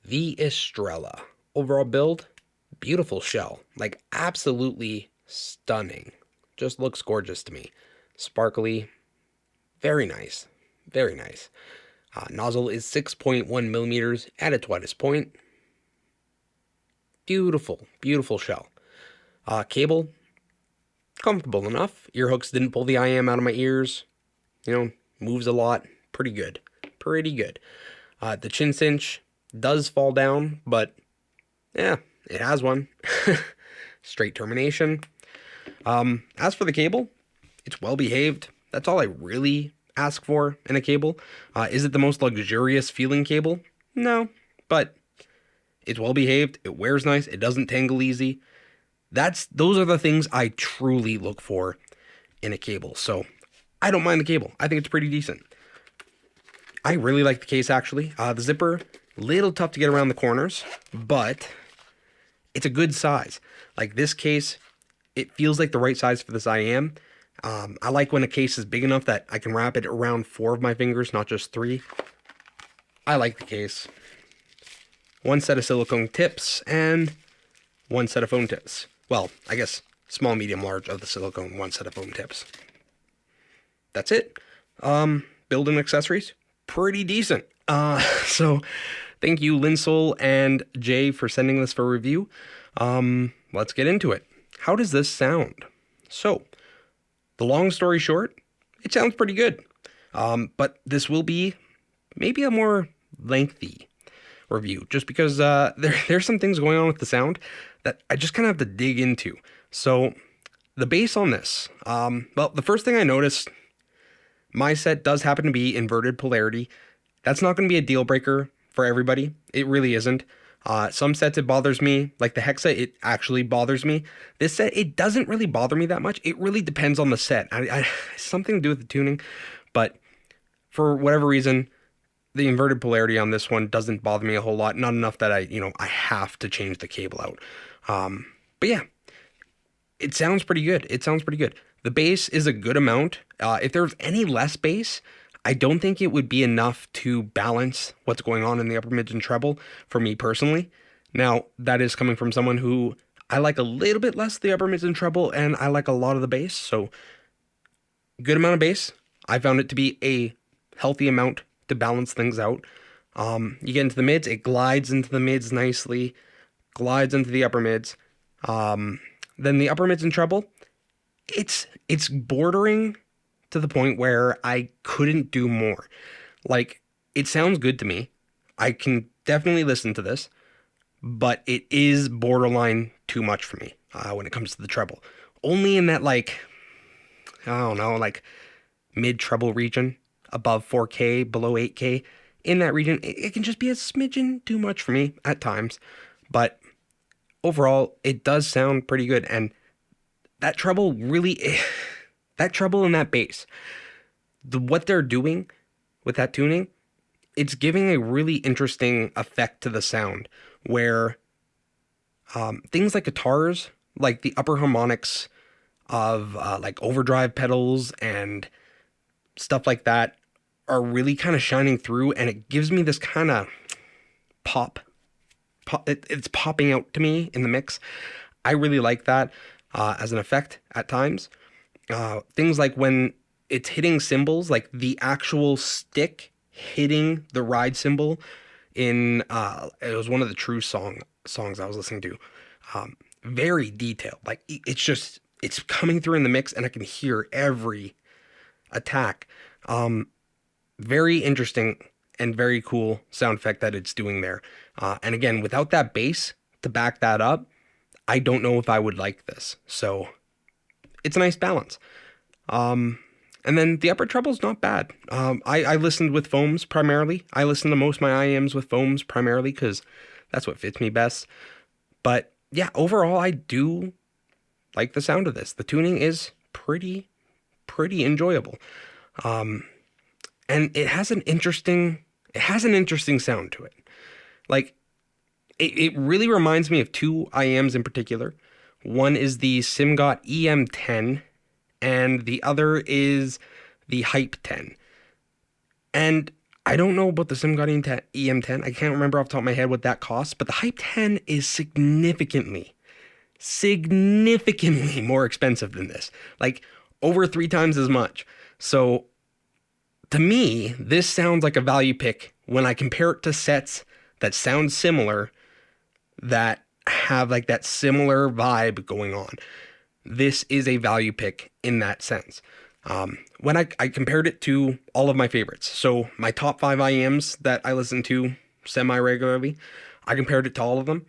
the ESTRELLA. Overall build, beautiful shell. Like, absolutely stunning. Just looks gorgeous to me. Sparkly, very nice. Very nice. Nozzle is 6.1 millimeters at its widest point. Beautiful, beautiful shell. Cable, comfortable enough. Ear hooks didn't pull the IEM out of my ears. Moves a lot. Pretty good. Pretty good. The chin cinch does fall down, but yeah, it has one. Straight termination. As for the cable, it's well behaved. That's all I really ask for in a cable. Is it the most luxurious feeling cable? No, but it's well behaved. It wears nice. It doesn't tangle easy. Those are the things I truly look for in a cable. So I don't mind the cable. I think it's pretty decent. I really like the case, actually. The zipper, little tough to get around the corners, but it's a good size. Like, this case, it feels like the right size for this IEM. I like when a case is big enough that I can wrap it around 4 of my fingers, not just 3. I like the case. 1 set of silicone tips and 1 set of foam tips. Well, I guess small, medium, large of the silicone, 1 set of foam tips. That's it. Build and accessories, pretty decent. So thank you, Linsol and Jay, for sending this for review. Let's get into it. How does this sound? So, the long story short, it sounds pretty good. But this will be maybe a more lengthy review, just because there's some things going on with the sound that I just kind of have to dig into. So, the bass on this, well, the first thing I noticed, my set does happen to be inverted polarity. That's not going to be a deal breaker for everybody. It really isn't. Some sets it bothers me, like the Hexa, it actually bothers me. This set, it doesn't really bother me that much. It really depends on the set. Something to do with the tuning, but for whatever reason, the inverted polarity on this one doesn't bother me a whole lot. Not enough that I have to change the cable out. But yeah, it sounds pretty good. It sounds pretty good. The bass is a good amount. If there's any less bass, I don't think it would be enough to balance what's going on in the upper mids and treble for me personally. Now, that is coming from someone who I like a little bit less the upper mids and treble, and I like a lot of the bass. So, good amount of bass. I found it to be a healthy amount to balance things out. You get into the mids, it glides into the mids nicely, glides into the upper mids. Then the upper mids and treble, it's bordering to the point where I couldn't do more. Like, it sounds good to me. I can definitely listen to this, but it is borderline too much for me when it comes to the treble. Only in that, like, I don't know, like mid treble region, above 4K, below 8K. In that region, it can just be a smidgen too much for me at times. But overall, it does sound pretty good. And that treble really, that treble and that bass, what they're doing with that tuning, it's giving a really interesting effect to the sound where things like guitars, like the upper harmonics of like overdrive pedals and stuff like that are really kind of shining through, and it gives me this kind of pop. It's popping out to me in the mix. I really like that as an effect at times. Things like when it's hitting cymbals, like the actual stick hitting the ride cymbal in, it was one of the True songs I was listening to. Very detailed. Like, it's coming through in the mix, and I can hear every attack. Very interesting and very cool sound effect that it's doing there. And again, without that bass to back that up, I don't know if I would like this. So it's a nice balance. And then the upper treble's not bad. I listened with foams primarily. I listen to most of my IEMs with foams primarily because that's what fits me best. But yeah, overall, I do like the sound of this. The tuning is pretty enjoyable. And it has an interesting sound to it. Like, it really reminds me of 2 IEMs in particular. One is the ZiiGaat EM10, and the other is the Hype 10. And I don't know about the ZiiGaat EM10. I can't remember off the top of my head what that costs, but the Hype 10 is significantly more expensive than this. Like over 3 times as much. So to me, this sounds like a value pick when I compare it to sets that sound similar, that have like that similar vibe going on. This is a value pick in that sense. When I compared it to all of my favorites, so my top 5 IEMs that I listen to semi-regularly, I compared it to all of them.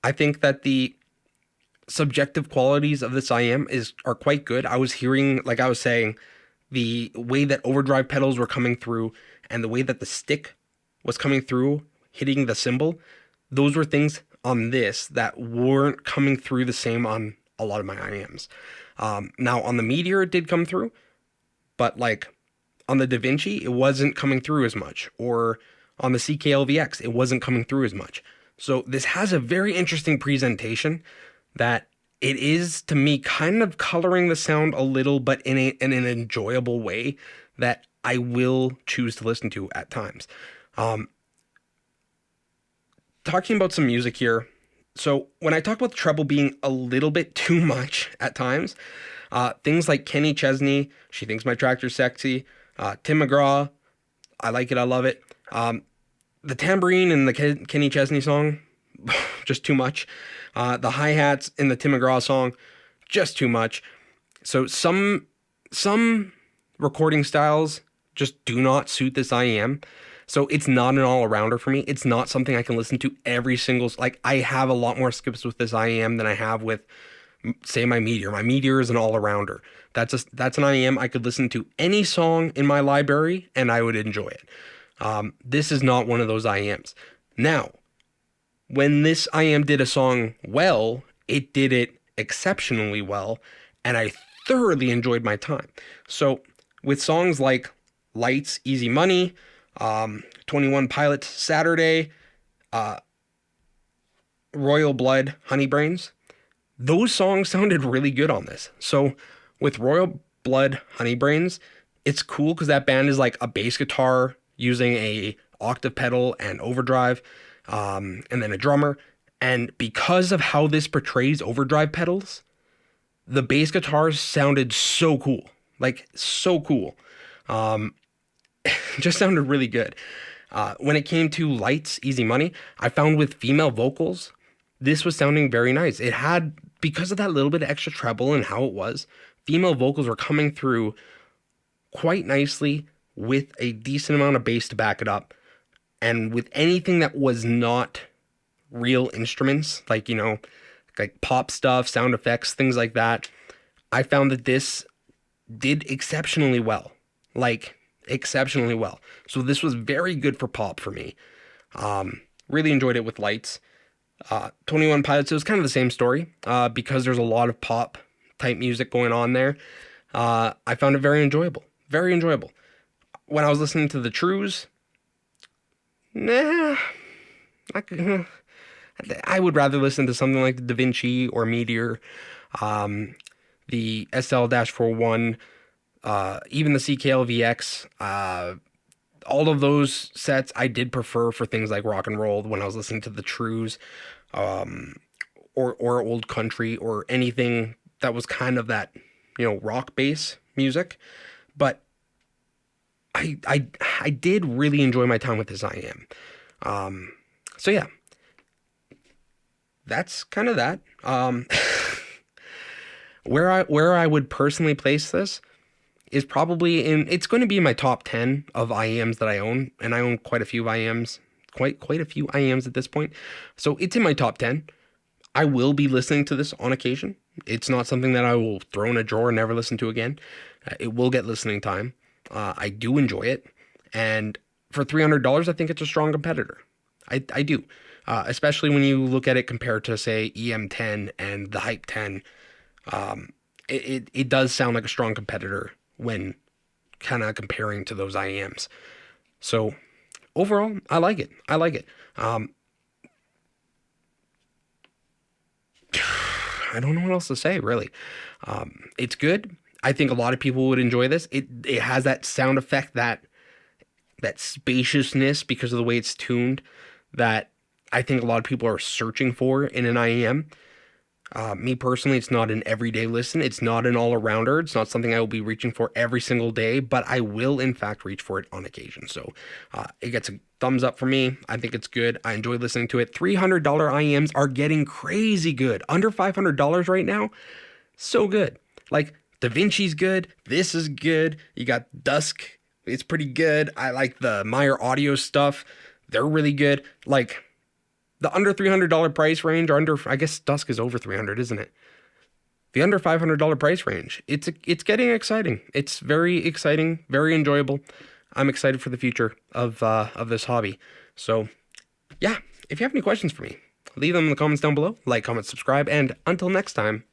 I think that the subjective qualities of this IEM are quite good. I was hearing, like I was saying, the way that overdrive pedals were coming through and the way that the stick was coming through, hitting the cymbal, those were things on this that weren't coming through the same on a lot of my IEMs. Now on the Meteor it did come through, but like on the Da Vinci it wasn't coming through as much, or on the CKLVX it wasn't coming through as much. So this has a very interesting presentation that it is, to me, kind of coloring the sound a little, but in an enjoyable way that I will choose to listen to at times. Talking about some music here. So when I talk about the treble being a little bit too much at times, things like Kenny Chesney, She Thinks My Tractor's Sexy, Tim McGraw, I like it, I love it. The tambourine in the Kenny Chesney song, just too much. The hi-hats in the Tim McGraw song, just too much. So some recording styles just do not suit this IEM. So it's not an all-arounder for me. It's not something I can listen to every single... Like, I have a lot more skips with this IEM than I have with, say, my Meteor. My Meteor is an all-arounder. That's an IEM I could listen to any song in my library, and I would enjoy it. This is not one of those IEMs. Now, when this IEM did a song well, it did it exceptionally well, and I thoroughly enjoyed my time. So with songs like Lights, Easy Money, 21 Pilots, Saturday, Royal Blood, Honey Brains, those songs sounded really good on this. So with Royal Blood, Honey Brains, it's cool because that band is like a bass guitar using a octave pedal and overdrive, and then a drummer. And because of how this portrays overdrive pedals, the bass guitars sounded so cool. Like, so cool. Just sounded really good. When it came to Lights, Easy Money, I found with female vocals, this was sounding very nice. It had, because of that little bit of extra treble and how it was, female vocals were coming through quite nicely with a decent amount of bass to back it up. And with anything that was not real instruments, like, like pop stuff, sound effects, things like that, I found that this did exceptionally well. Like, exceptionally well. So this was very good for pop for me. Really enjoyed it with Lights. 21 Pilots, it was kind of the same story, because there's a lot of pop type music going on there. I found it very enjoyable. Very enjoyable. When I was listening to the Trues, I would rather listen to something like the Da Vinci or Meteor, the SL-41, even the CKLVX, all of those sets I did prefer for things like rock and roll when I was listening to the Trues, or old country, or anything that was kind of that, rock bass music. But I did really enjoy my time with this IEM. So yeah, that's kind of that. Where I would personally place this is probably it's going to be in my top 10 of IEMs that I own, and I own quite a few IEMs, quite a few IEMs at this point. So it's in my top 10. I will be listening to this on occasion. It's not something that I will throw in a drawer and never listen to again. It will get listening time. I do enjoy it, and for $300, I think it's a strong competitor. I do, especially when you look at it compared to, say, EM10 and the Hype 10. It does sound like a strong competitor when kind of comparing to those IEMs. So overall, I like it. I don't know what else to say, really. It's good. I think a lot of people would enjoy this. It has that sound effect that that spaciousness because of the way it's tuned that I think a lot of people are searching for in an IEM. Me personally, it's not an everyday listen. It's not an all-arounder. It's not something I will be reaching for every single day, but I will, in fact, reach for it on occasion. So it gets a thumbs up for me. I think it's good. I enjoy listening to it. $300 IEMs are getting crazy good. Under $500 right now. So good. Like, Da Vinci's good. This is good. You got Dusk. It's pretty good. I like the Meyer Audio stuff. They're really good. Like, the under $300 price range, or under, I guess Dusk is over 300, isn't it? The under $500 price range, it's getting exciting. It's very exciting, very enjoyable. I'm excited for the future of this hobby. So, yeah, if you have any questions for me, leave them in the comments down below. Like, comment, subscribe, and until next time,